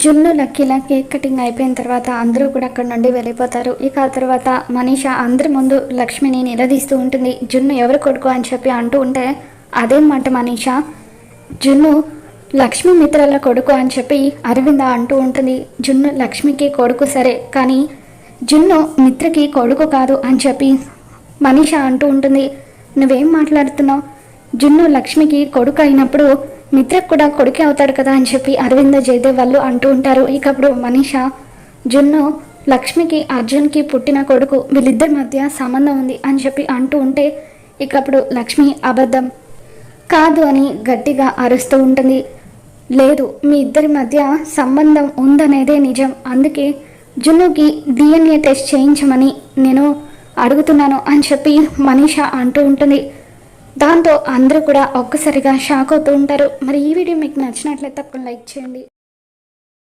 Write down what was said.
జున్ను లక్కీల cake cutting అయిపోయిన తర్వాత అందరూ కూడా అక్కడ నుండి వెళ్ళిపోతారు. ఇక ఆ తర్వాత మనీషా అందరి ముందు లక్ష్మిని నిలదీస్తూ ఉంటుంది. జున్ను ఎవరు కొడుకు అని చెప్పి అంటూ ఉంటే, అదేం మాట మనీషా, జున్ను లక్ష్మి మిత్రల కొడుకు అని చెప్పి అరవింద అంటూ ఉంటుంది. జున్ను లక్ష్మికి కొడుకు సరే, కానీ జున్ను మిత్రకి కొడుకు కాదు అని చెప్పి మనీషా అంటూ ఉంటుంది. నువ్వేం మాట్లాడుతున్నావు? జున్ను లక్ష్మికి కొడుకు అయినప్పుడు మిత్రకు కూడా కొడుకే అవుతాడు కదా అని చెప్పి అరవింద జయదేవ్ వాళ్ళు అంటూ ఉంటారు. ఇక అప్పుడు మనీషా, జున్ను లక్ష్మికి అర్జున్కి పుట్టిన కొడుకు, వీళ్ళిద్దరి మధ్య సంబంధం ఉంది అని చెప్పి అంటూ ఉంటే, ఇక అప్పుడు లక్ష్మి అబద్ధం కాదు అని గట్టిగా అరుస్తూ ఉంటుంది. లేదు, మీ ఇద్దరి మధ్య సంబంధం ఉందనేదే నిజం, అందుకే జున్నుకి DNA టెస్ట్ చేయించమని నేను అడుగుతున్నాను అని చెప్పి మనీషా అంటూ ఉంటుంది. దాంతో అందరూ కూడా ఒక్కసారిగా షాక్ అవుతూ ఉంటారు. మరి ఈ వీడియో మీకు నచ్చినట్లయితే తప్పకుండా లైక్ చేయండి.